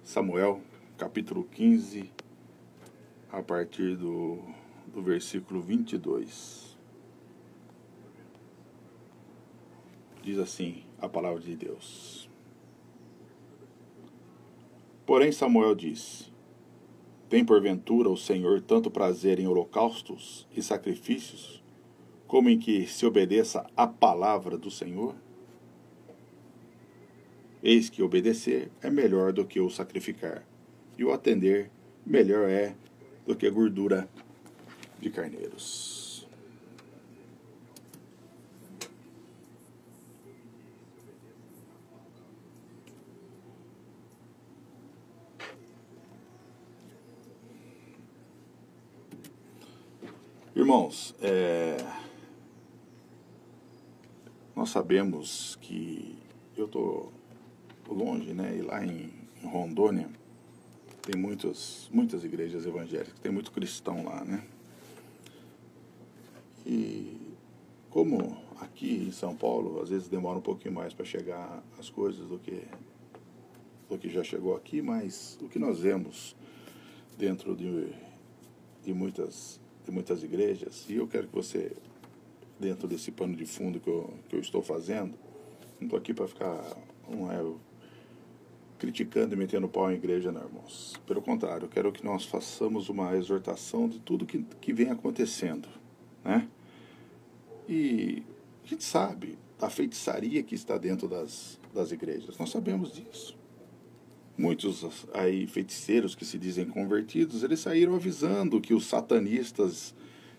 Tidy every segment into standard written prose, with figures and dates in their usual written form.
Samuel, capítulo 15, a partir do versículo 22. Diz assim a palavra de Deus. Porém Samuel disse: Tem porventura o Senhor tanto prazer em holocaustos e sacrifícios, como em que se obedeça à palavra do Senhor? Eis que obedecer é melhor do que o sacrificar, e o atender melhor é do que a gordura de carneiros. Irmãos, nós sabemos que eu estou longe, né? E lá em Rondônia tem muitas igrejas evangélicas, tem muito cristão lá, né? E como aqui em São Paulo, às vezes demora um pouquinho mais para chegar as coisas do que já chegou aqui, mas o que nós vemos dentro de muitas igrejas, e eu quero que você, dentro desse pano de fundo que eu estou fazendo, não estou aqui para ficar criticando e metendo pau em igreja, não, irmãos. Pelo contrário, eu quero que nós façamos uma exortação de tudo que vem acontecendo, né? E a gente sabe da feitiçaria que está dentro das igrejas. Nós sabemos disso. Muitos aí feiticeiros que se dizem convertidos, eles saíram avisando que os satanistas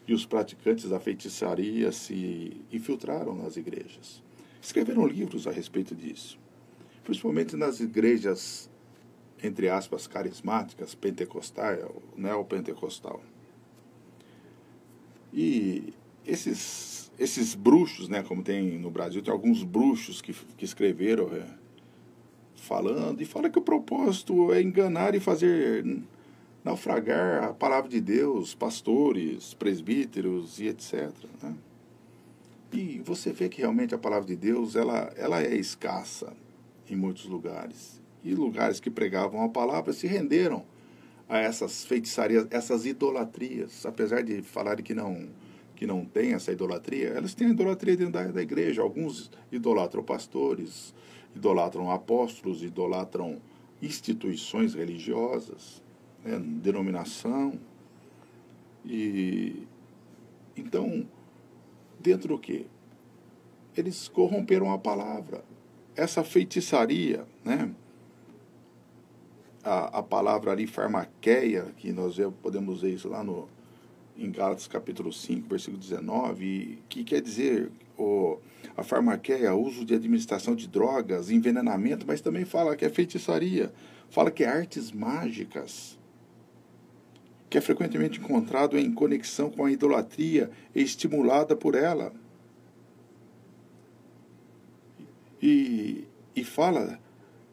e os praticantes da feitiçaria se infiltraram nas igrejas. Escreveram livros a respeito disso. Principalmente nas igrejas, entre aspas, carismáticas, pentecostal, neopentecostal. E esses bruxos, né, como tem no Brasil, tem alguns bruxos que escreveram falando, e fala que o propósito é enganar e fazer naufragar a palavra de Deus, pastores, presbíteros e etc. Né? E você vê que realmente a palavra de Deus ela é escassa em muitos lugares. E lugares que pregavam a palavra se renderam a essas feitiçarias, essas idolatrias. Apesar de falarem que não tem essa idolatria, elas têm a idolatria dentro da igreja. Alguns idolatram pastores, idolatram apóstolos, idolatram instituições religiosas, né, denominação. E então, dentro do quê? Eles corromperam a palavra. Essa feitiçaria, né? A palavra ali, farmaqueia, que nós podemos ver isso lá em Gálatas capítulo 5, versículo 19, que quer dizer a farmaqueia, uso de administração de drogas, envenenamento, mas também fala que é feitiçaria, fala que é artes mágicas, que é frequentemente encontrado em conexão com a idolatria e estimulada por ela. E fala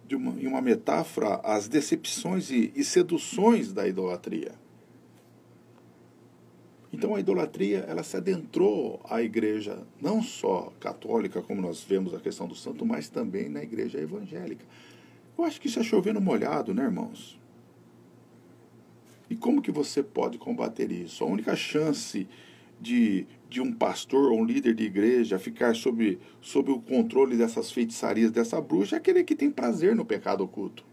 em uma metáfora as decepções e seduções da idolatria. Então a idolatria ela se adentrou à igreja, não só católica, como nós vemos a questão do santo, mas também na igreja evangélica. Eu acho que isso é chover no molhado, né, irmãos? E como que você pode combater isso? A única chance de um pastor ou um líder de igreja ficar sob o controle dessas feitiçarias, dessa bruxa, é aquele que tem prazer no pecado oculto.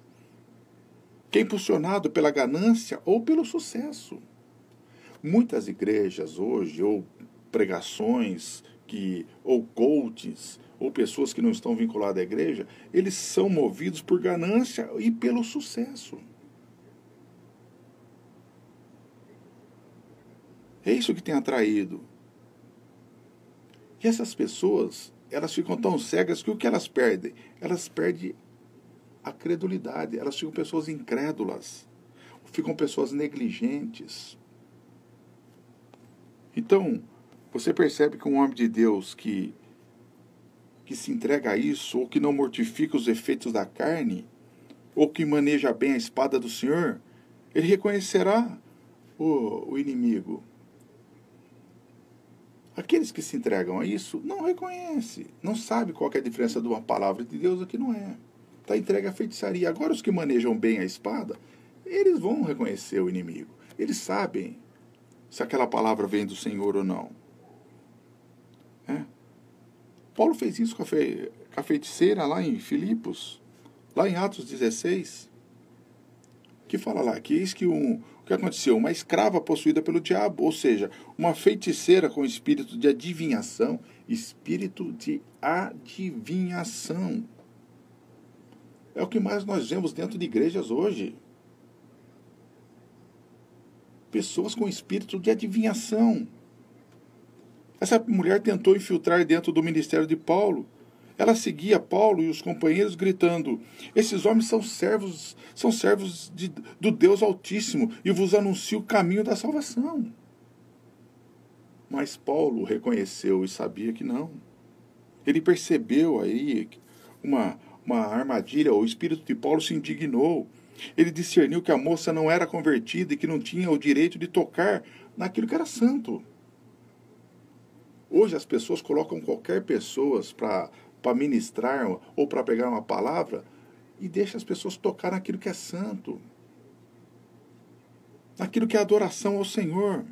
Que é impulsionado pela ganância ou pelo sucesso. Muitas igrejas hoje, ou pregações, ou coaches, ou pessoas que não estão vinculadas à igreja, eles são movidos por ganância e pelo sucesso. É isso que tem atraído. E essas pessoas, elas ficam tão cegas que o que elas perdem? Elas perdem a credulidade, elas ficam pessoas incrédulas, ficam pessoas negligentes. Então, você percebe que um homem de Deus que se entrega a isso, ou que não mortifica os efeitos da carne, ou que maneja bem a espada do Senhor, ele reconhecerá o inimigo. Aqueles que se entregam a isso não reconhecem, não sabem qual é a diferença de uma palavra de Deus e que não é. Está entregue à feitiçaria. Agora, os que manejam bem a espada, eles vão reconhecer o inimigo. Eles sabem se aquela palavra vem do Senhor ou não. Paulo fez isso com a feiticeira lá em Filipos, lá em Atos 16, que fala lá que eis que o que aconteceu? Uma escrava possuída pelo diabo, ou seja, uma feiticeira com espírito de adivinhação, espírito de adivinhação. É o que mais nós vemos dentro de igrejas hoje. Pessoas com espírito de adivinhação. Essa mulher tentou infiltrar dentro do ministério de Paulo. Ela seguia Paulo e os companheiros gritando: esses homens são servos do Deus Altíssimo e vos anuncio o caminho da salvação. Mas Paulo reconheceu e sabia que não. Ele percebeu aí uma armadilha. O espírito de Paulo se indignou. Ele discerniu que a moça não era convertida e que não tinha o direito de tocar naquilo que era santo. Hoje as pessoas colocam qualquer pessoa para ministrar ou para pegar uma palavra e deixam as pessoas tocar naquilo que é santo, naquilo que é adoração ao Senhor.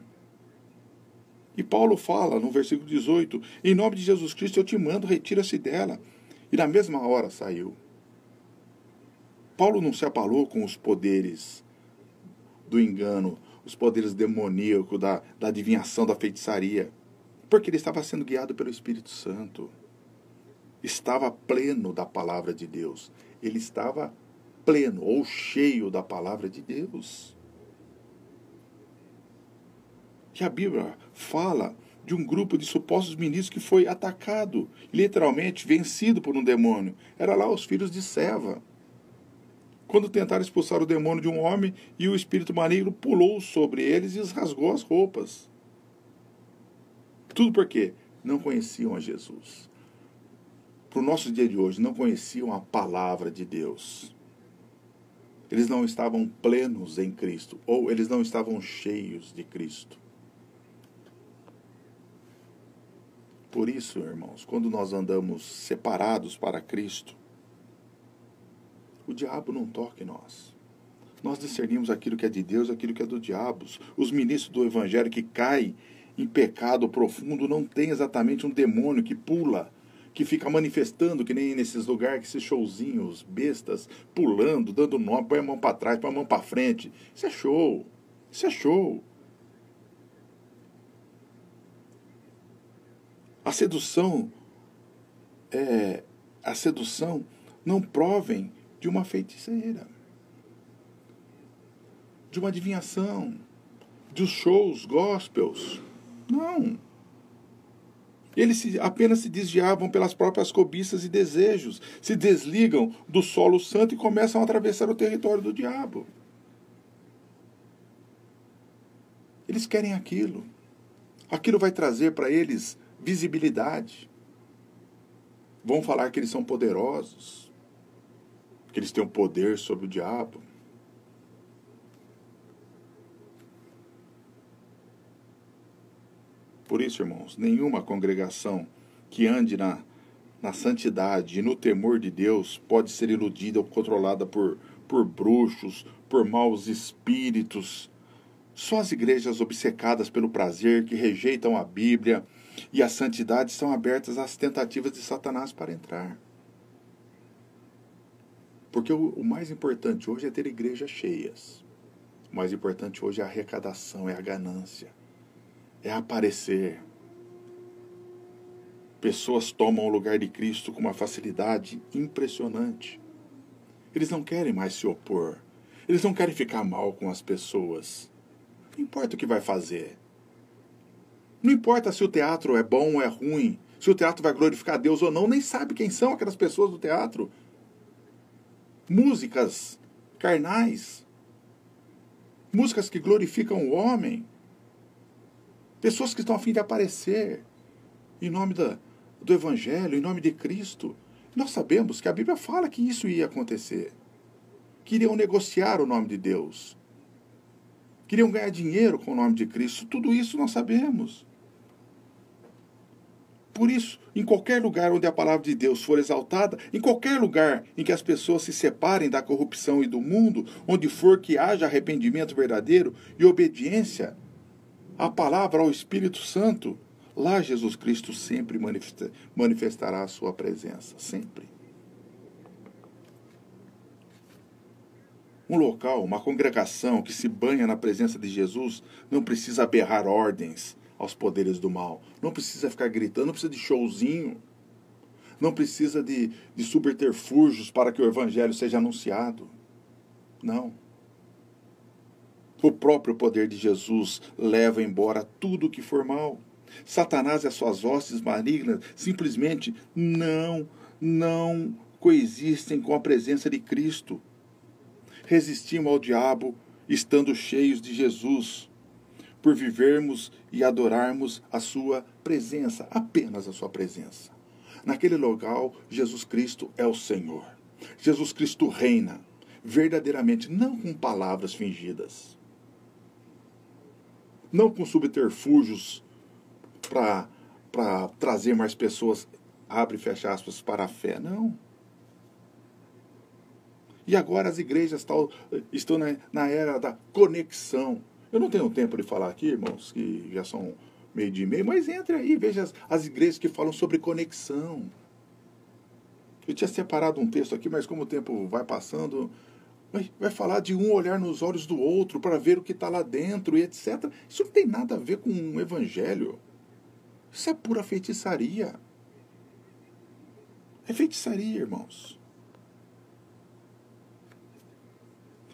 E Paulo fala no versículo 18: em nome de Jesus Cristo eu te mando, retira-se dela. E na mesma hora saiu. Paulo não se abalou com os poderes do engano, os poderes demoníacos, da adivinhação, da feitiçaria, porque ele estava sendo guiado pelo Espírito Santo. Estava pleno da palavra de Deus. Ele estava pleno ou cheio da palavra de Deus. E a Bíblia fala de um grupo de supostos ministros que foi atacado, literalmente vencido por um demônio. Era lá os filhos de Seva. Quando tentaram expulsar o demônio de um homem, e o espírito maligno pulou sobre eles e os rasgou as roupas. Tudo porque não conheciam a Jesus. Para o nosso dia de hoje, não conheciam a palavra de Deus. Eles não estavam plenos em Cristo, ou eles não estavam cheios de Cristo. Por isso, irmãos, quando nós andamos separados para Cristo, o diabo não toca em nós. Nós discernimos aquilo que é de Deus, aquilo que é do diabo. Os ministros do Evangelho que caem em pecado profundo não tem exatamente um demônio que pula, que fica manifestando, que nem nesses lugares, esses showzinhos, bestas, pulando, dando nome, põe a mão para trás, põe a mão para frente. Isso é show. Isso é show. A sedução não provém de uma feiticeira, de uma adivinhação, dos shows gospels. Não. Eles apenas se desviavam pelas próprias cobiças e desejos, se desligam do solo santo e começam a atravessar o território do diabo. Eles querem aquilo. Aquilo vai trazer para eles visibilidade. Vão falar que eles são poderosos, que eles têm o poder sobre o diabo. Por isso, irmãos, nenhuma congregação que ande na santidade e no temor de Deus pode ser iludida ou controlada por bruxos, por maus espíritos. Só as igrejas obcecadas pelo prazer, que rejeitam a Bíblia e a santidade, são abertas às tentativas de Satanás para entrar. Porque o mais importante hoje é ter igrejas cheias. O mais importante hoje é a arrecadação, é a ganância. É aparecer. Pessoas tomam o lugar de Cristo com uma facilidade impressionante. Eles não querem mais se opor. Eles não querem ficar mal com as pessoas. Não importa o que vai fazer. Não importa se o teatro é bom ou é ruim, se o teatro vai glorificar a Deus ou não, nem sabe quem são aquelas pessoas do teatro. Músicas carnais. Músicas que glorificam o homem. Pessoas que estão a fim de aparecer em nome do Evangelho, em nome de Cristo. Nós sabemos que a Bíblia fala que isso ia acontecer. Queriam negociar o nome de Deus. Queriam ganhar dinheiro com o nome de Cristo. Tudo isso nós sabemos. Por isso, em qualquer lugar onde a palavra de Deus for exaltada, em qualquer lugar em que as pessoas se separem da corrupção e do mundo, onde for que haja arrependimento verdadeiro e obediência à palavra, ao Espírito Santo, lá Jesus Cristo sempre manifestará a sua presença, sempre. Um local, uma congregação que se banha na presença de Jesus não precisa berrar ordens aos poderes do mal. Não precisa ficar gritando, não precisa de showzinho. Não precisa de subterfúgios para que o evangelho seja anunciado. Não. O próprio poder de Jesus leva embora tudo que for mal. Satanás e as suas hostes malignas simplesmente não coexistem com a presença de Cristo. Resistimos ao diabo estando cheios de Jesus, por vivermos e adorarmos a sua presença, apenas a sua presença. Naquele local, Jesus Cristo é o Senhor. Jesus Cristo reina, verdadeiramente, não com palavras fingidas, não com subterfúgios para trazer mais pessoas, abre e fecha aspas, para a fé, não. E agora as igrejas estão na era da conexão. Eu não tenho tempo de falar aqui, irmãos, que já são 12:30, mas entre aí, veja as igrejas que falam sobre conexão. Eu tinha separado um texto aqui, mas como o tempo vai passando, vai falar de um olhar nos olhos do outro para ver o que está lá dentro e etc. Isso não tem nada a ver com o evangelho. Isso é pura feitiçaria. É feitiçaria, irmãos.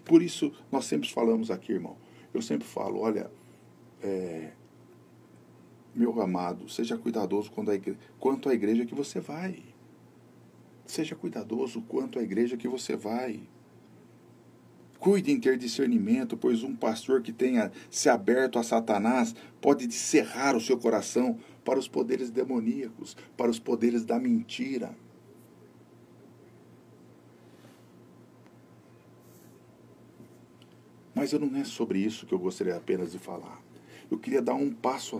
Por isso, nós sempre falamos aqui, irmão. Eu sempre falo, olha, meu amado, seja cuidadoso quanto à igreja que você vai. Seja cuidadoso quanto à igreja que você vai. Cuide em ter discernimento, pois um pastor que tenha se aberto a Satanás pode cerrar o seu coração para os poderes demoníacos, para os poderes da mentira. Mas não é sobre isso que eu gostaria apenas de falar. Eu queria dar um passo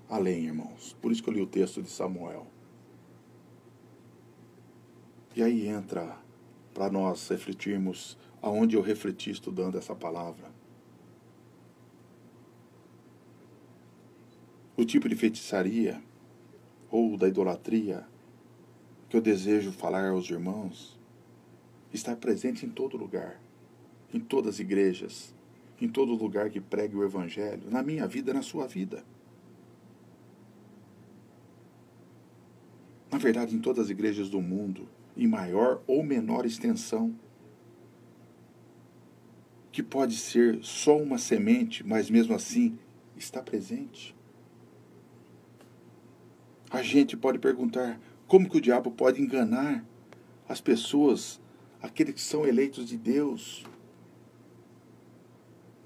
além, irmãos. Por isso que eu li o texto de Samuel. E aí entra para nós refletirmos aonde eu refleti estudando essa palavra. O tipo de feitiçaria ou da idolatria que eu desejo falar aos irmãos está presente em todo lugar. Em todas as igrejas, em todo lugar que pregue o evangelho, na minha vida, na sua vida. Na verdade, em todas as igrejas do mundo, em maior ou menor extensão, que pode ser só uma semente, mas mesmo assim está presente. A gente pode perguntar, como que o diabo pode enganar as pessoas, aqueles que são eleitos de Deus?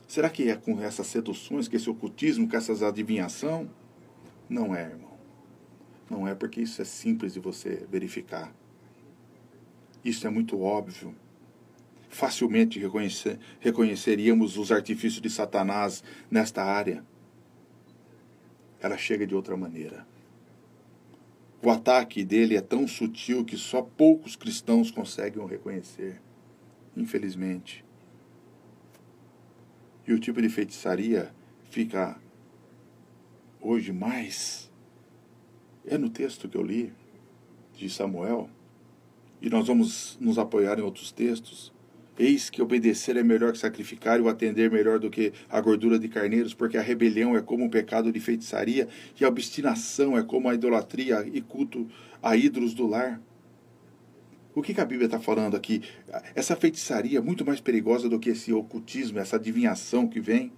Será que é com essas seduções, com esse ocultismo, com essas adivinhação? Não é, irmão. Não é, porque isso é simples de você verificar. Isso é muito óbvio. Facilmente reconheceríamos os artifícios de Satanás nesta área. Ela chega de outra maneira. O ataque dele é tão sutil que só poucos cristãos conseguem o reconhecer. Infelizmente. E o tipo de feitiçaria fica hoje mais. É no texto que eu li, de Samuel, e nós vamos nos apoiar em outros textos. Eis que obedecer é melhor que sacrificar e o atender melhor do que a gordura de carneiros, porque a rebelião é como o pecado de feitiçaria e a obstinação é como a idolatria e culto a ídolos do lar. O que a Bíblia está falando aqui? Essa feitiçaria é muito mais perigosa do que esse ocultismo, essa adivinhação que vem.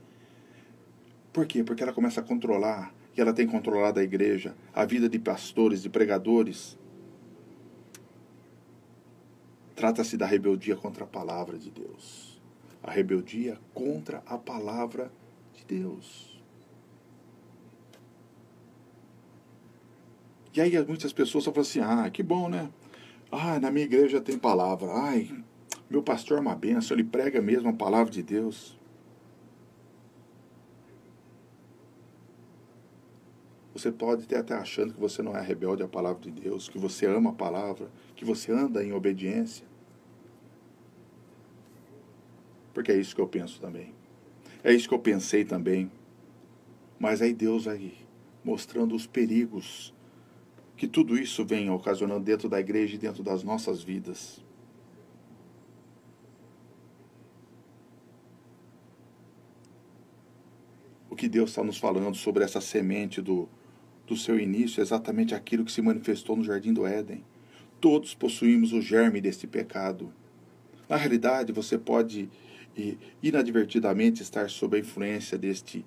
Por quê? Porque ela começa a controlar, e ela tem controlado a igreja, a vida de pastores, de pregadores. Trata-se da rebeldia contra a palavra de Deus. A rebeldia contra a palavra de Deus. E aí muitas pessoas falam assim, que bom, né? Na minha igreja tem palavra. Meu pastor é uma bênção, ele prega mesmo a palavra de Deus. Você pode até estar achando que você não é rebelde à palavra de Deus, que você ama a palavra, que você anda em obediência. Porque é isso que eu penso também. É isso que eu pensei também. Mas aí Deus vai mostrando os perigos que tudo isso vem ocasionando dentro da igreja e dentro das nossas vidas. O que Deus está nos falando sobre essa semente do seu início é exatamente aquilo que se manifestou no Jardim do Éden. Todos possuímos o germe deste pecado. Na realidade, você pode inadvertidamente estar sob a influência deste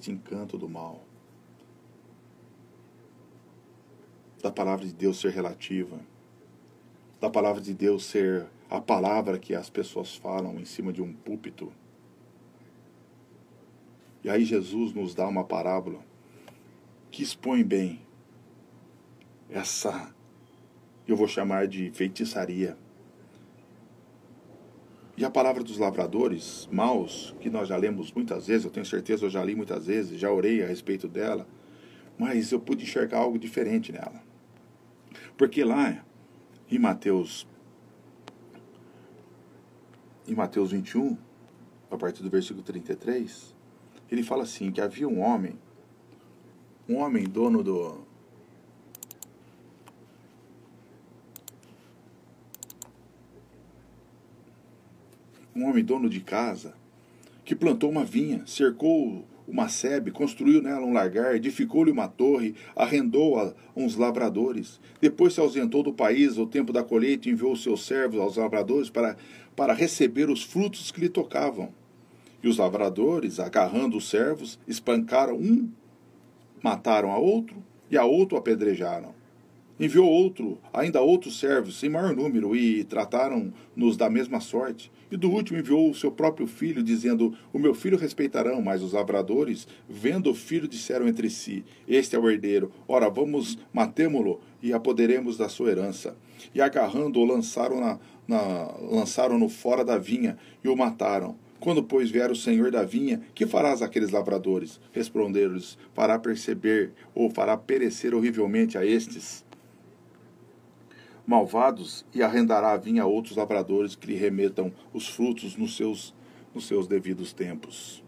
encanto do mal. Da palavra de Deus ser relativa. Da palavra de Deus ser a palavra que as pessoas falam em cima de um púlpito. E aí Jesus nos dá uma parábola que expõe bem essa, eu vou chamar de feitiçaria. E a palavra dos lavradores maus, que nós já lemos muitas vezes, eu tenho certeza, eu já li muitas vezes, já orei a respeito dela, mas eu pude enxergar algo diferente nela. Porque lá em Mateus 21, a partir do versículo 33, ele fala assim, que havia um homem dono dono de casa, que plantou uma vinha, cercou uma sebe, construiu nela um largar, edificou-lhe uma torre, arrendou-a a uns lavradores. Depois se ausentou do país ao tempo da colheita e enviou os seus servos aos lavradores para receber os frutos que lhe tocavam. E os lavradores, agarrando os servos, espancaram um, mataram a outro e a outro apedrejaram. Enviou ainda outros servos, em maior número, e trataram-nos da mesma sorte. E do último enviou o seu próprio filho, dizendo, o meu filho respeitarão. Mas os lavradores, vendo o filho, disseram entre si, este é o herdeiro, ora, vamos, matemo-lo, e apoderemos da sua herança. E agarrando-o, lançaram-no fora da vinha, e o mataram. Quando, pois, vier o senhor da vinha, que farás àqueles lavradores? Responderam-lhes, fará perecer horrivelmente a estes malvados, e arrendará a vinha a outros lavradores que lhe remetam os frutos nos seus devidos tempos.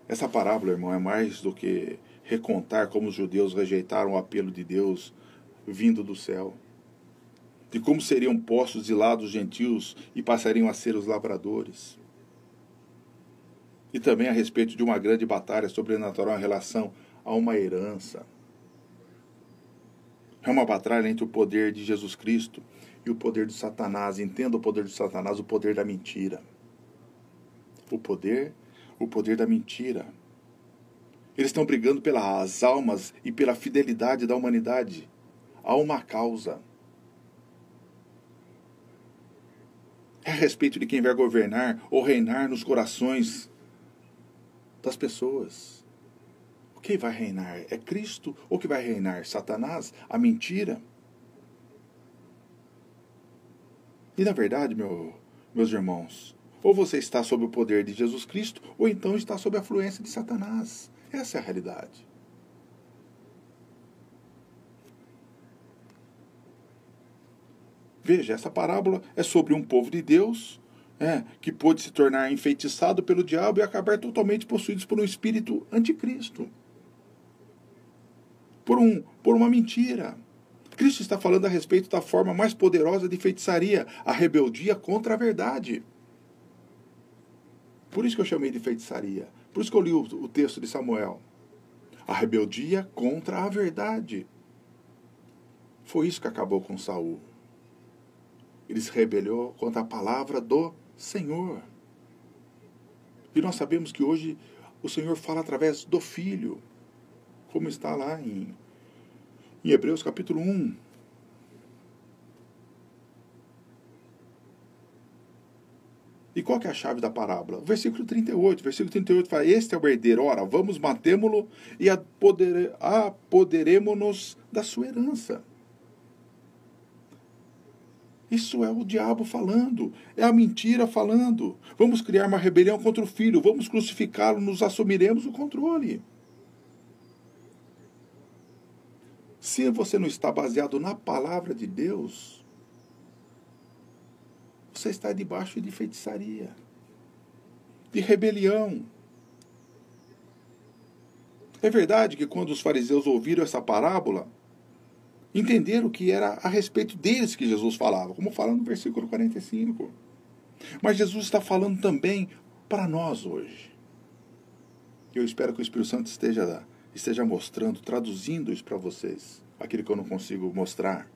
Essa parábola, irmão, é mais do que recontar como os judeus rejeitaram o apelo de Deus vindo do céu, de como seriam postos de lado os gentios e passariam a ser os lavradores. E também a respeito de uma grande batalha sobrenatural em relação a uma herança. É uma batalha entre o poder de Jesus Cristo e o poder de Satanás. Entenda o poder de Satanás, o poder da mentira. O poder da mentira. Eles estão brigando pelas almas e pela fidelidade da humanidade a uma causa. É a respeito de quem vai governar ou reinar nos corações das pessoas. Quem vai reinar? É Cristo ou que vai reinar? Satanás? A mentira? E na verdade, meus irmãos, ou você está sob o poder de Jesus Cristo, ou então está sob a influência de Satanás. Essa é a realidade. Veja, essa parábola é sobre um povo de Deus que pôde se tornar enfeitiçado pelo diabo e acabar totalmente possuídos por um espírito anticristo. Por uma mentira. Cristo está falando a respeito da forma mais poderosa de feitiçaria, a rebeldia contra a verdade. Por isso que eu chamei de feitiçaria. Por isso que eu li o texto de Samuel. A rebeldia contra a verdade. Foi isso que acabou com Saul. Ele se rebelou contra a palavra do Senhor. E nós sabemos que hoje o Senhor fala através do Filho, como está lá em Hebreus capítulo 1. E qual que é a chave da parábola? O versículo 38. O versículo 38 fala, este é o herdeiro, ora, vamos matemo-lo e apoderemo-nos da sua herança. Isso é o diabo falando, é a mentira falando. Vamos criar uma rebelião contra o Filho, vamos crucificá-lo, nos assumiremos o controle. Se você não está baseado na palavra de Deus, você está debaixo de feitiçaria, de rebelião. É verdade que quando os fariseus ouviram essa parábola, entenderam que era a respeito deles que Jesus falava, como fala no versículo 45. Mas Jesus está falando também para nós hoje. Eu espero que o Espírito Santo esteja mostrando, traduzindo isso para vocês, aquilo que eu não consigo mostrar.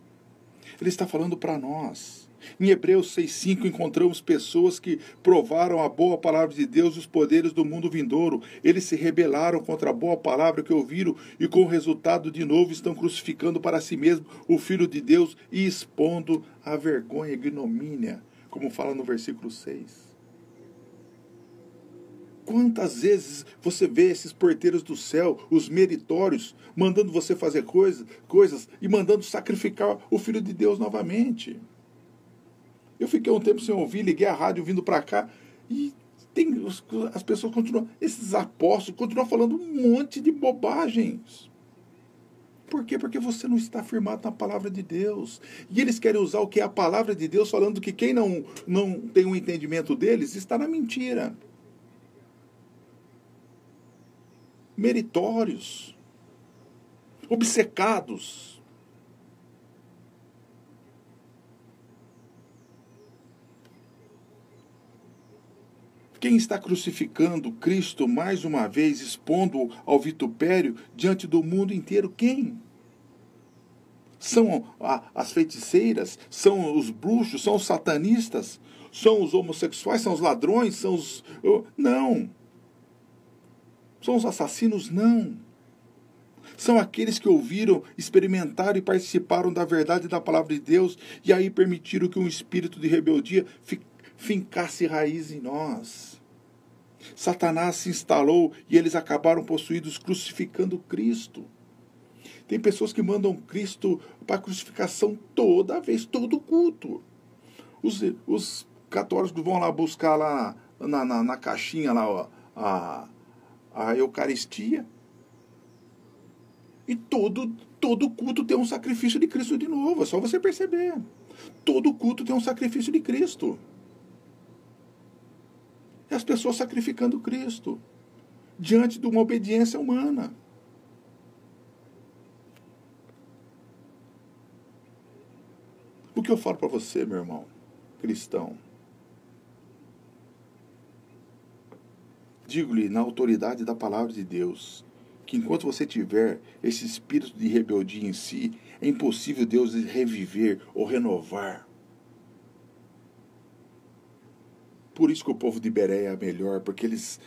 Ele está falando para nós. Em Hebreus 6,5 encontramos pessoas que provaram a boa palavra de Deus e os poderes do mundo vindouro. Eles se rebelaram contra a boa palavra que ouviram e com o resultado de novo estão crucificando para si mesmo o Filho de Deus e expondo a vergonha e ignomínia, como fala no versículo 6. Quantas vezes você vê esses porteiros do céu, os meritórios, mandando você fazer coisas e mandando sacrificar o Filho de Deus novamente? Eu fiquei um tempo sem ouvir, liguei a rádio vindo para cá e as pessoas continuam, esses apóstolos continuam falando um monte de bobagens. Por quê? Porque você não está firmado na palavra de Deus. E eles querem usar o que é a palavra de Deus, falando que quem não tem um entendimento deles está na mentira. Meritórios, obcecados. Quem está crucificando Cristo mais uma vez, expondo ao vitupério diante do mundo inteiro? Quem? São as feiticeiras? São os bruxos? São os satanistas? São os homossexuais? São os ladrões? São os... Não. São os assassinos? Não. São aqueles que ouviram, experimentaram e participaram da verdade da palavra de Deus e aí permitiram que um espírito de rebeldia fincasse raiz em nós. Satanás se instalou e eles acabaram possuídos crucificando Cristo. Tem pessoas que mandam Cristo para a crucificação toda vez, todo culto. Os católicos vão lá buscar lá na caixinha lá, ó, a Eucaristia. E todo culto tem um sacrifício de Cristo de novo. É só você perceber. Todo culto tem um sacrifício de Cristo. E as pessoas sacrificando Cristo diante de uma obediência humana. O que eu falo para você, meu irmão, cristão? Digo-lhe, na autoridade da palavra de Deus, que enquanto você tiver esse espírito de rebeldia em si, é impossível Deus reviver ou renovar. Por isso que o povo de Bereia é melhor, porque eles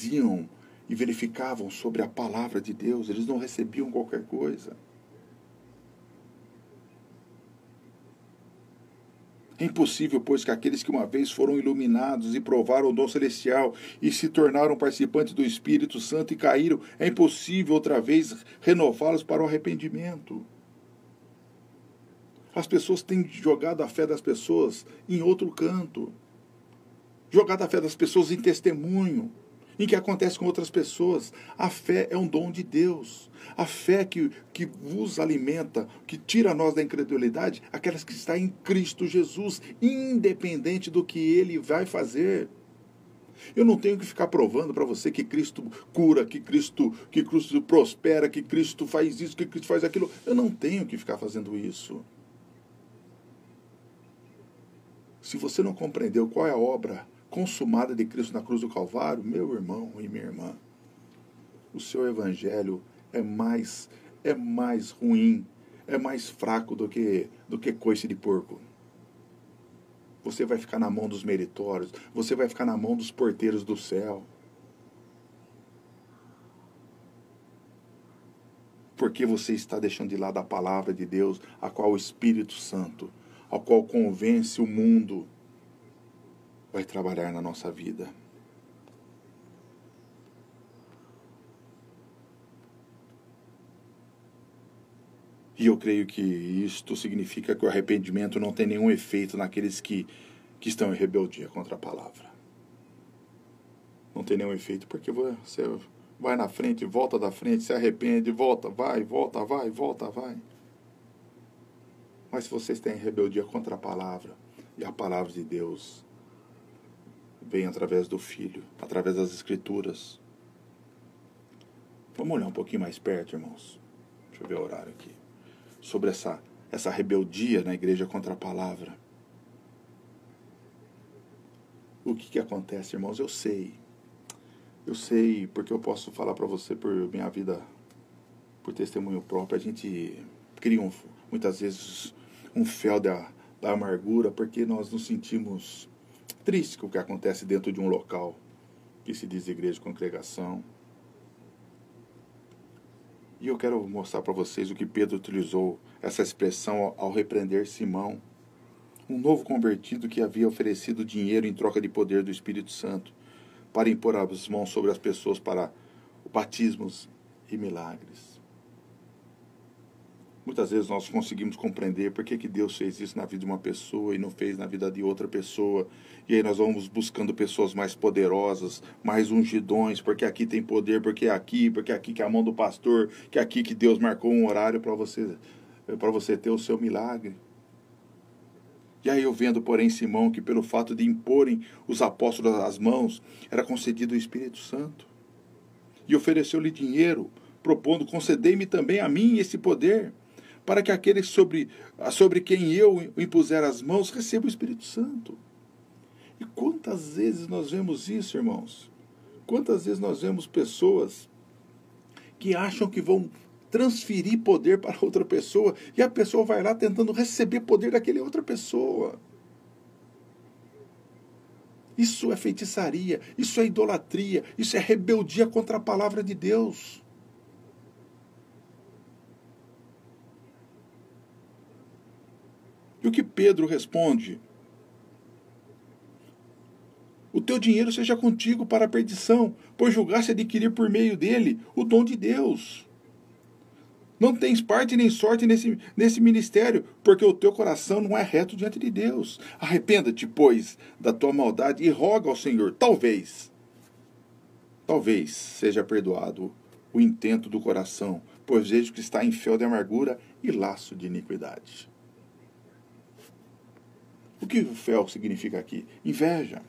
iam e verificavam sobre a palavra de Deus, eles não recebiam qualquer coisa. É impossível, pois, que aqueles que uma vez foram iluminados e provaram o dom celestial e se tornaram participantes do Espírito Santo e caíram, é impossível outra vez renová-los para o arrependimento. As pessoas têm jogado a fé das pessoas em outro canto. Jogado a fé das pessoas em testemunho, em que acontece com outras pessoas. A fé é um dom de Deus. A fé que vos alimenta, que tira nós da incredulidade, aquelas que está em Cristo Jesus, independente do que Ele vai fazer. Eu não tenho que ficar provando para você que Cristo cura, que Cristo prospera, que Cristo faz isso, que Cristo faz aquilo. Eu não tenho que ficar fazendo isso. Se você não compreendeu qual é a obra consumada de Cristo na cruz do Calvário, meu irmão e minha irmã, o seu evangelho é mais ruim, é mais fraco do que coice de porco. Você vai ficar na mão dos meritórios, você vai ficar na mão dos porteiros do céu. Porque você está deixando de lado a palavra de Deus, a qual o Espírito Santo, ao qual convence o mundo, vai trabalhar na nossa vida. E eu creio que isto significa que o arrependimento não tem nenhum efeito naqueles que estão em rebeldia contra a palavra. Não tem nenhum efeito porque vai na frente, volta da frente, se arrepende, volta, vai, volta, vai, volta, vai. Mas se vocês têm rebeldia contra a palavra, e a palavra de Deus vem através do Filho, através das Escrituras. Vamos olhar um pouquinho mais perto, irmãos. Deixa eu ver o horário aqui. Sobre essa rebeldia na igreja contra a palavra. O que acontece, irmãos? Eu sei porque eu posso falar para você por minha vida, por testemunho próprio. A gente cria muitas vezes um fel da amargura, porque nós nos sentimos tristes com o que acontece dentro de um local que se diz igreja de congregação. E eu quero mostrar para vocês o que Pedro utilizou, essa expressão ao repreender Simão, um novo convertido que havia oferecido dinheiro em troca de poder do Espírito Santo, para impor as mãos sobre as pessoas para batismos e milagres. Muitas vezes nós conseguimos compreender por que Deus fez isso na vida de uma pessoa e não fez na vida de outra pessoa. E aí nós vamos buscando pessoas mais poderosas, mais ungidões, porque aqui tem poder, porque aqui que é a mão do pastor, que é aqui que Deus marcou um horário para você ter o seu milagre. E aí eu vendo, porém, Simão, que pelo fato de imporem os apóstolos as mãos, era concedido o Espírito Santo. E ofereceu-lhe dinheiro, propondo, concedei-me também a mim esse poder, para que aquele sobre quem eu impuser as mãos receba o Espírito Santo. E quantas vezes nós vemos isso, irmãos? Quantas vezes nós vemos pessoas que acham que vão transferir poder para outra pessoa, e a pessoa vai lá tentando receber poder daquela outra pessoa. Isso é feitiçaria, isso é idolatria, isso é rebeldia contra a palavra de Deus. E o que Pedro responde? O teu dinheiro seja contigo para a perdição, pois julgaste adquirir por meio dele o dom de Deus. Não tens parte nem sorte nesse ministério, porque o teu coração não é reto diante de Deus. Arrependa-te, pois, da tua maldade e roga ao Senhor. Talvez seja perdoado o intento do coração, pois vejo que está em fel de amargura e laço de iniquidade. O que o fel significa aqui? Inveja.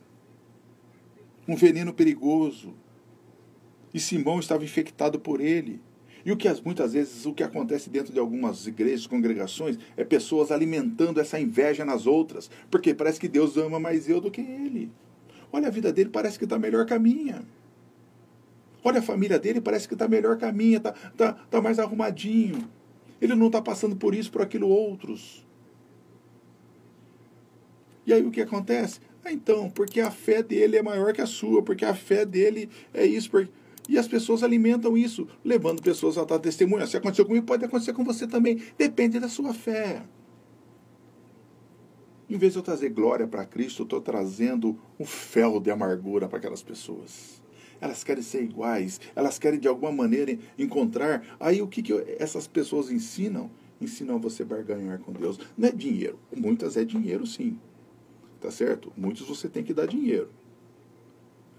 Um veneno perigoso. E Simão estava infectado por ele. E muitas vezes o que acontece dentro de algumas igrejas, congregações, é pessoas alimentando essa inveja nas outras, porque parece que Deus ama mais eu do que ele. Olha, a vida dele parece que está melhor que a minha. Olha, a família dele parece que está melhor que a minha, tá mais arrumadinho. Ele não está passando por isso, por aquilo outros. E aí o que acontece? Então, porque a fé dele é maior que a sua, porque a fé dele é isso, e as pessoas alimentam isso, levando pessoas a dar testemunha. Se aconteceu comigo, pode acontecer com você também. Depende da sua fé. Em vez de eu trazer glória para Cristo, eu estou trazendo um fel de amargura para aquelas pessoas. Elas querem ser iguais, elas querem de alguma maneira encontrar. Aí o que essas pessoas ensinam? Ensinam a você barganhar com Deus. Não é dinheiro. Muitas é dinheiro, sim. Tá certo? Muitos você tem que dar dinheiro.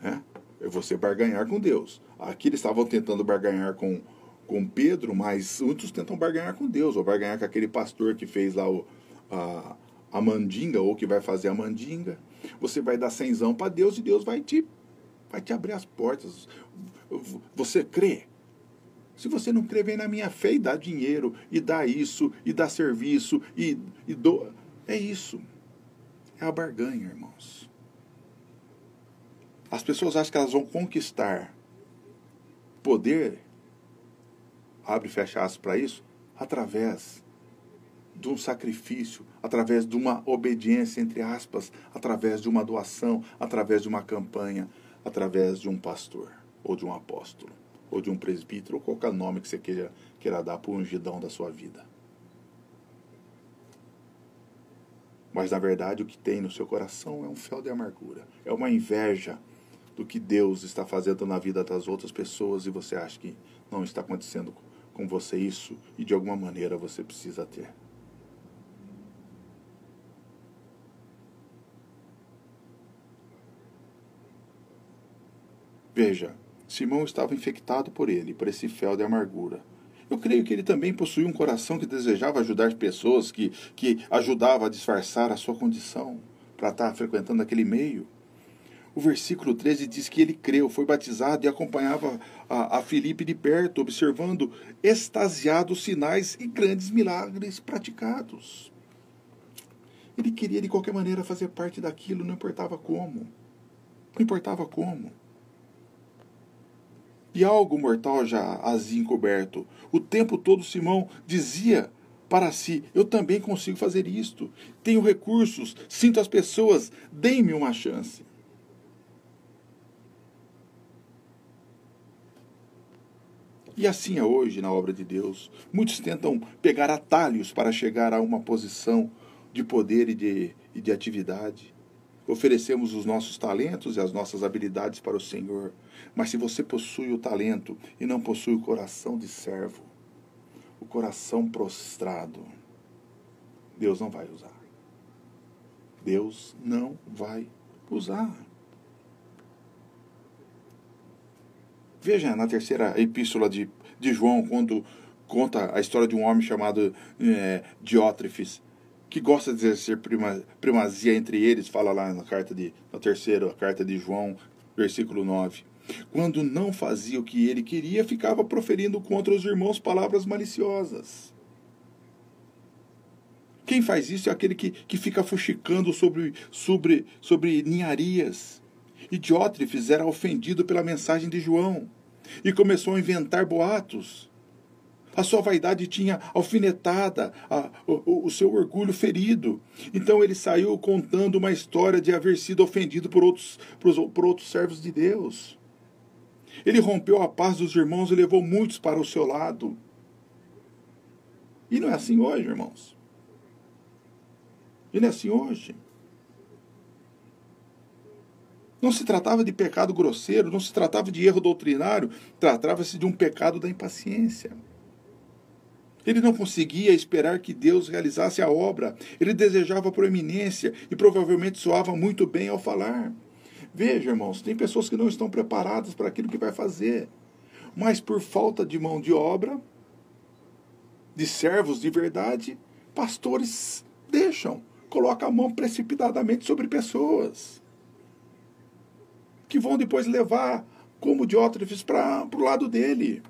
É você barganhar com Deus. Aqui eles estavam tentando barganhar com Pedro, mas muitos tentam barganhar com Deus, ou barganhar com aquele pastor que fez lá a mandinga, ou que vai fazer a mandinga. Você vai dar cenzão para Deus e Deus vai te abrir as portas. Você crê? Se você não crê, vem na minha fé e dá dinheiro, e dá isso, e dá serviço, e doa. É isso. É a barganha, irmãos. As pessoas acham que elas vão conquistar poder, abre e fecha aspas para isso, através de um sacrifício, através de uma obediência, entre aspas, através de uma doação, através de uma campanha, através de um pastor, ou de um apóstolo, ou de um presbítero, ou qualquer nome que você queira dar para o ungidão da sua vida. Mas, na verdade, o que tem no seu coração é um fel de amargura, é uma inveja do que Deus está fazendo na vida das outras pessoas, e você acha que não está acontecendo com você isso, e de alguma maneira você precisa ter. Veja, Simão estava infectado por esse fel de amargura. Eu creio que ele também possuía um coração que desejava ajudar pessoas, que ajudava a disfarçar a sua condição para estar frequentando aquele meio. O versículo 13 diz que ele creu, foi batizado e acompanhava a Filipe de perto, observando extasiados sinais e grandes milagres praticados. Ele queria de qualquer maneira fazer parte daquilo, não importava como. Não importava como. E algo mortal já havia encoberto. O tempo todo Simão dizia para si: eu também consigo fazer isto. Tenho recursos, sinto as pessoas, deem-me uma chance. E assim é hoje na obra de Deus. Muitos tentam pegar atalhos para chegar a uma posição de poder e de atividade. Oferecemos os nossos talentos e as nossas habilidades para o Senhor. Mas se você possui o talento e não possui o coração de servo, o coração prostrado, Deus não vai usar. Deus não vai usar. Veja na terceira epístola de João, quando conta a história de um homem chamado Diótrefes, que gosta de exercer primazia entre eles, fala lá na terceira carta de João, versículo 9. Quando não fazia o que ele queria, ficava proferindo contra os irmãos palavras maliciosas. Quem faz isso é aquele que fica fuxicando sobre ninharias. E Diótrefes era ofendido pela mensagem de João e começou a inventar boatos. A sua vaidade tinha alfinetada, o seu orgulho ferido. Então ele saiu contando uma história de haver sido ofendido por outros servos de Deus. Ele rompeu a paz dos irmãos e levou muitos para o seu lado. E não é assim hoje, irmãos. E não é assim hoje. Não se tratava de pecado grosseiro, não se tratava de erro doutrinário, tratava-se de um pecado da impaciência. Ele não conseguia esperar que Deus realizasse a obra. Ele desejava proeminência e provavelmente soava muito bem ao falar. Veja, irmãos, tem pessoas que não estão preparadas para aquilo que vai fazer. Mas por falta de mão de obra, de servos de verdade, pastores colocam a mão precipitadamente sobre pessoas que vão depois levar, como Diótrefes, para o lado dele.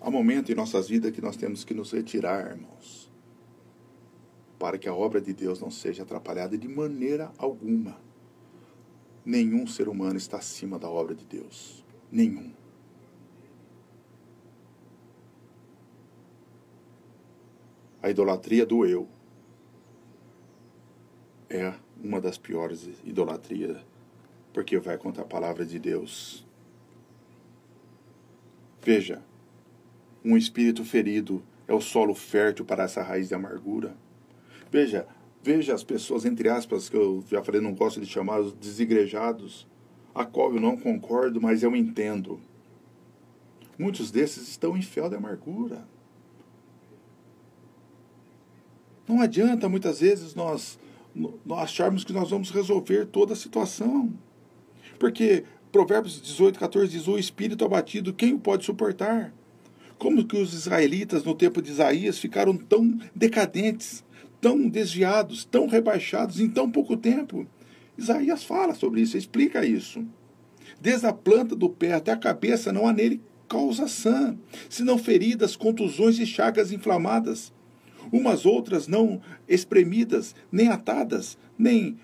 Há momento em nossas vidas que nós temos que nos retirar, irmãos, para que a obra de Deus não seja atrapalhada de maneira alguma. Nenhum ser humano está acima da obra de Deus. Nenhum. A idolatria do eu é uma das piores idolatrias, porque vai contra a palavra de Deus. Veja, um espírito ferido é o solo fértil para essa raiz de amargura. Veja as pessoas, entre aspas, que eu já falei, não gosto de chamar os desigrejados, a qual eu não concordo, mas eu entendo. Muitos desses estão em fel de amargura. Não adianta, muitas vezes, nós acharmos que nós vamos resolver toda a situação. Porque Provérbios 18:14 diz: o espírito abatido, quem o pode suportar? Como que os israelitas, no tempo de Isaías, ficaram tão decadentes, tão desviados, tão rebaixados em tão pouco tempo? Isaías fala sobre isso, explica isso. Desde a planta do pé até a cabeça não há nele causa sã, senão feridas, contusões e chagas inflamadas. Umas outras não espremidas, nem atadas, nem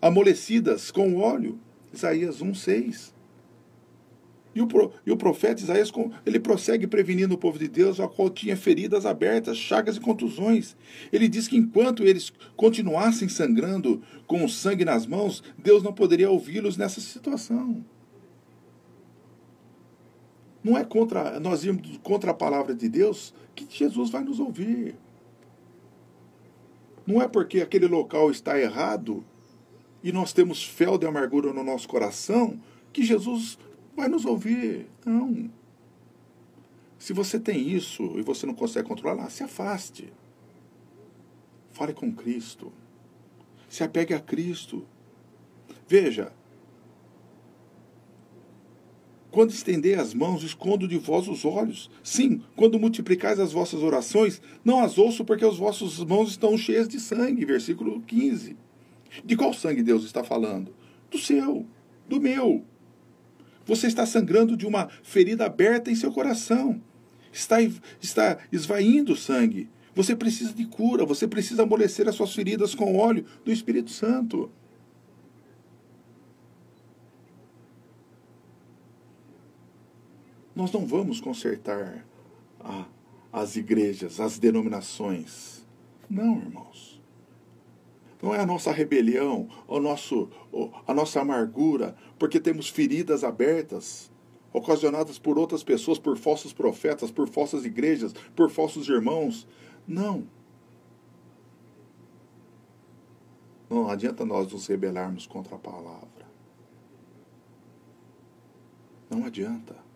amolecidas com óleo. Isaías 1:6. E o profeta Isaías, ele prossegue prevenindo o povo de Deus, ao qual tinha feridas abertas, chagas e contusões. Ele diz que enquanto eles continuassem sangrando com o sangue nas mãos, Deus não poderia ouvi-los nessa situação. Não é nós irmos contra a palavra de Deus que Jesus vai nos ouvir. Não é porque aquele local está errado e nós temos fel de amargura no nosso coração que Jesus vai nos ouvir. Não. Se você tem isso e você não consegue controlar, se afaste. Fale com Cristo. Se apegue a Cristo. Veja, quando estender as mãos, escondo de vós os olhos. Sim, quando multiplicais as vossas orações, não as ouço porque as vossas mãos estão cheias de sangue. Versículo 15. De qual sangue Deus está falando? Do seu, do meu. Você está sangrando de uma ferida aberta em seu coração. Está esvaindo o sangue. Você precisa de cura, você precisa amolecer as suas feridas com o óleo do Espírito Santo. Nós não vamos consertar as igrejas, as denominações. Não, irmãos. Não é a nossa rebelião, a nossa amargura, porque temos feridas abertas, ocasionadas por outras pessoas, por falsos profetas, por falsas igrejas, por falsos irmãos. Não. Não adianta nós nos rebelarmos contra a palavra. Não adianta.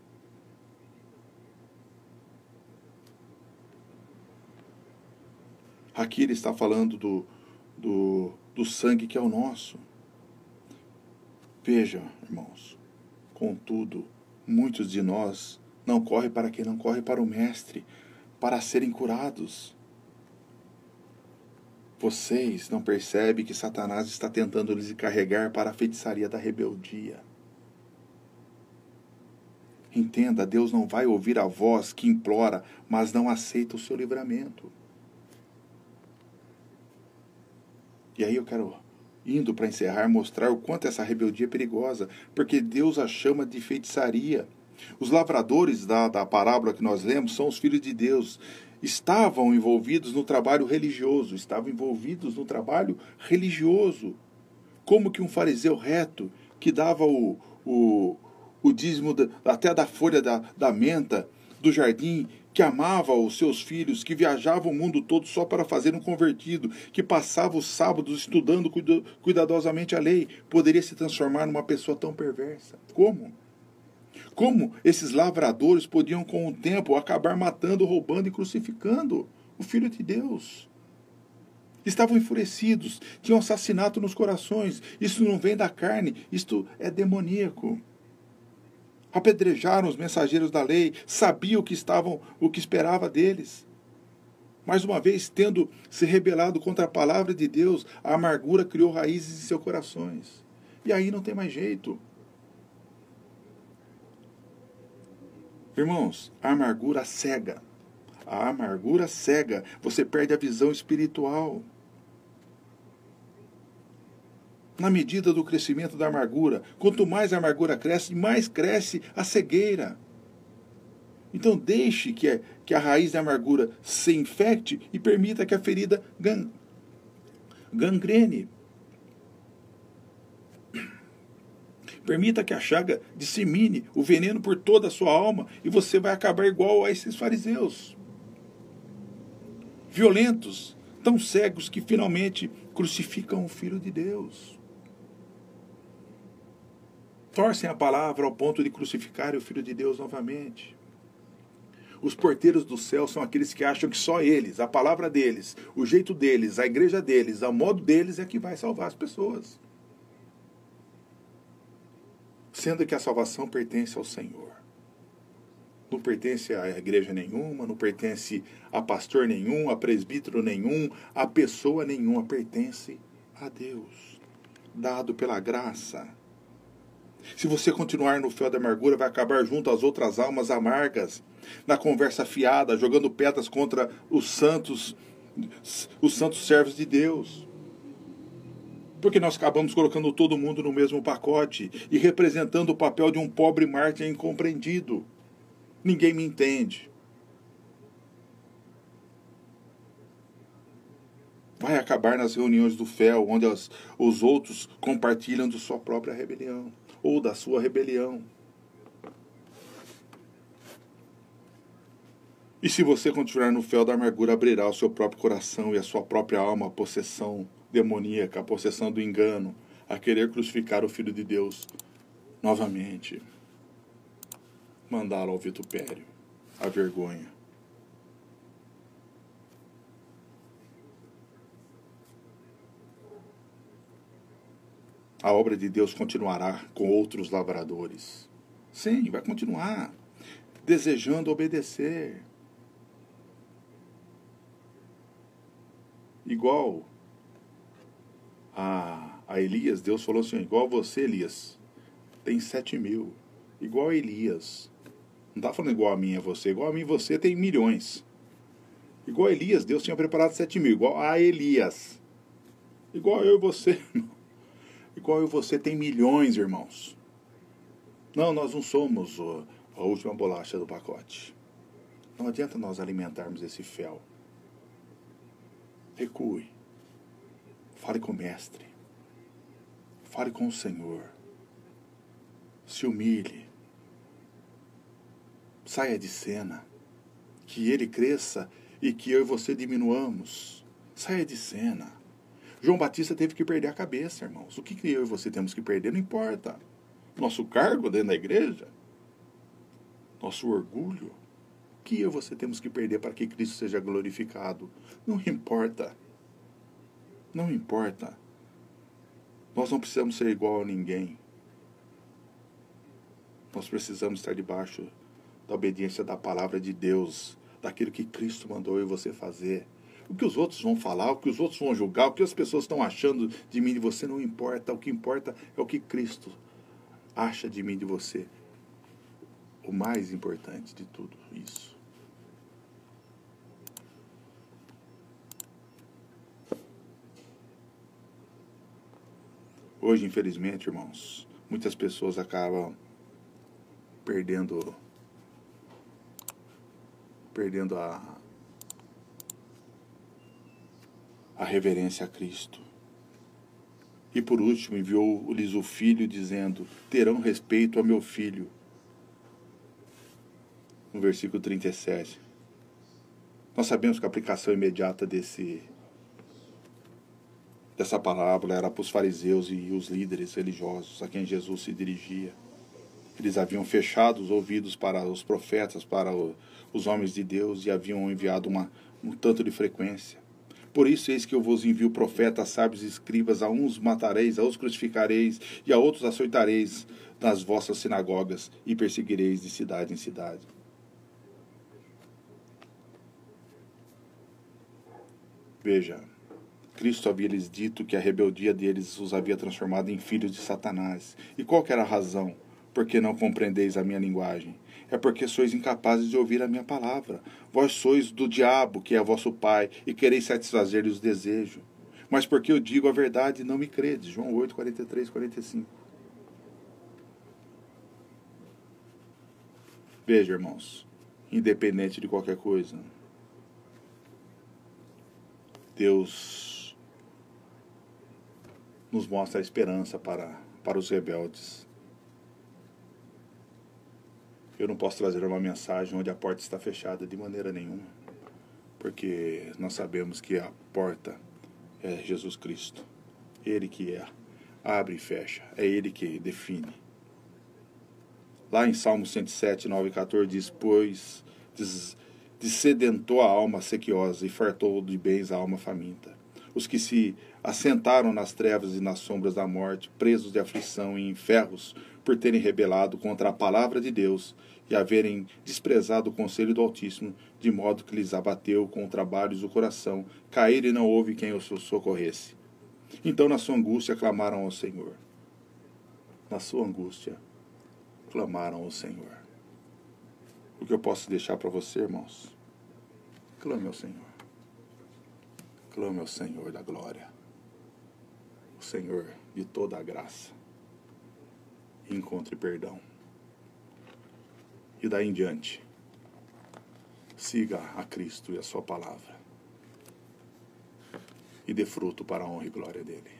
Aqui ele está falando do sangue que é o nosso. Veja, irmãos, contudo, muitos de nós não correm para quem não corre para o Mestre, para serem curados. Vocês não percebem que Satanás está tentando lhes carregar para a feitiçaria da rebeldia. Entenda, Deus não vai ouvir a voz que implora, mas não aceita o seu livramento. E aí eu quero, indo para encerrar, mostrar o quanto essa rebeldia é perigosa, porque Deus a chama de feitiçaria. Os lavradores da parábola que nós lemos são os filhos de Deus. Estavam envolvidos no trabalho religioso, Como que um fariseu reto, que dava o dízimo até da folha da menta, do jardim, que amava os seus filhos, que viajava o mundo todo só para fazer um convertido, que passava os sábados estudando cuidadosamente a lei, poderia se transformar numa pessoa tão perversa? Como? Como esses lavradores podiam, com o tempo, acabar matando, roubando e crucificando o Filho de Deus? Estavam enfurecidos, tinham assassinato nos corações. Isso não vem da carne, isto é demoníaco. Apedrejaram os mensageiros da lei, sabiam o que esperava deles. Mais uma vez, tendo se rebelado contra a palavra de Deus, a amargura criou raízes em seus corações. E aí não tem mais jeito. Irmãos, a amargura cega. A amargura cega. Você perde a visão espiritual. Na medida do crescimento da amargura, quanto mais a amargura cresce, mais cresce a cegueira. Então deixe que a raiz da amargura se infecte e permita que a ferida gangrene. Permita que a chaga dissemine o veneno por toda a sua alma e você vai acabar igual a esses fariseus. Violentos, tão cegos que finalmente crucificam o Filho de Deus. Torcem a palavra ao ponto de crucificar o Filho de Deus novamente. Os porteiros do céu são aqueles que acham que só eles, a palavra deles, o jeito deles, a igreja deles, o modo deles é que vai salvar as pessoas. Sendo que a salvação pertence ao Senhor. Não pertence a igreja nenhuma, não pertence a pastor nenhum, a presbítero nenhum, a pessoa nenhuma, pertence a Deus, dado pela graça. Se você continuar no fel da amargura, vai acabar junto às outras almas amargas, na conversa fiada, jogando pedras contra os santos servos de Deus. Porque nós acabamos colocando todo mundo no mesmo pacote e representando o papel de um pobre mártir incompreendido. Ninguém me entende. Vai acabar nas reuniões do fel, onde os outros compartilham de sua própria rebelião, ou da sua rebelião. E se você continuar no fel da amargura, abrirá o seu próprio coração e a sua própria alma à possessão demoníaca, à possessão do engano, a querer crucificar o Filho de Deus novamente. Mandá-lo ao vitupério, à vergonha. A obra de Deus continuará com outros lavradores. Sim, vai continuar desejando obedecer. Igual a Elias, Deus falou assim, igual você, Elias, tem 7.000. Igual a Elias. Não está falando igual a mim e a você. Igual a mim e você tem milhões. Igual a Elias, Deus tinha preparado 7.000. Igual a Elias. Igual eu e você. Igual eu e você tem milhões, irmãos. Não, nós não somos a última bolacha do pacote. Não adianta nós alimentarmos esse fel. Recue. Fale com o mestre. Fale com o Senhor. Se humilhe. Saia de cena. Que ele cresça e que eu e você diminuamos. Saia de cena. João Batista teve que perder a cabeça, irmãos. O que eu e você temos que perder não importa. Nosso cargo dentro da igreja. Nosso orgulho. O que eu e você temos que perder para que Cristo seja glorificado? Não importa. Não importa. Nós não precisamos ser igual a ninguém. Nós precisamos estar debaixo da obediência da palavra de Deus, daquilo que Cristo mandou eu e você fazer. O que os outros vão falar, o que os outros vão julgar, o que as pessoas estão achando de mim e de você não importa. O que importa é o que Cristo acha de mim e de você. O mais importante de tudo isso. Hoje, infelizmente, irmãos, muitas pessoas acabam perdendo a reverência a Cristo. E por último, enviou-lhes o Filho, dizendo, terão respeito a meu Filho. No versículo 37. Nós sabemos que a aplicação imediata dessa palavra era para os fariseus e os líderes religiosos a quem Jesus se dirigia. Eles haviam fechado os ouvidos para os profetas, para os homens de Deus, e haviam enviado um tanto de frequência. Por isso eis que eu vos envio profetas, sábios e escribas, a uns matareis, a outros crucificareis, e a outros açoitareis nas vossas sinagogas, e perseguireis de cidade em cidade. Veja, Cristo havia lhes dito que a rebeldia deles os havia transformado em filhos de Satanás. E qual que era a razão? Porque não compreendeis a minha linguagem. É porque sois incapazes de ouvir a minha palavra. Vós sois do diabo, que é vosso pai, e quereis satisfazer-lhe os desejos. Mas porque eu digo a verdade, não me credes. João 8, 43, 45. Veja, irmãos, independente de qualquer coisa, Deus nos mostra a esperança para os rebeldes. Eu não posso trazer uma mensagem onde a porta está fechada de maneira nenhuma, porque nós sabemos que a porta é Jesus Cristo. Ele que abre e fecha, é Ele que define. Lá em Salmo 107, 9 e 14 diz, pois dessedentou a alma sequiosa e fartou de bens a alma faminta. Os que se assentaram nas trevas e nas sombras da morte, presos de aflição e em ferros, por terem rebelado contra a palavra de Deus e haverem desprezado o conselho do Altíssimo, de modo que lhes abateu com trabalhos o coração, caíram e não houve quem os socorresse. Então, na sua angústia, clamaram ao Senhor. Na sua angústia, clamaram ao Senhor. O que eu posso deixar para você, irmãos? Clame ao Senhor. Clame ao Senhor da glória. O Senhor de toda a graça. Encontre perdão. E daí em diante, siga a Cristo e a sua palavra. E dê fruto para a honra e glória dele.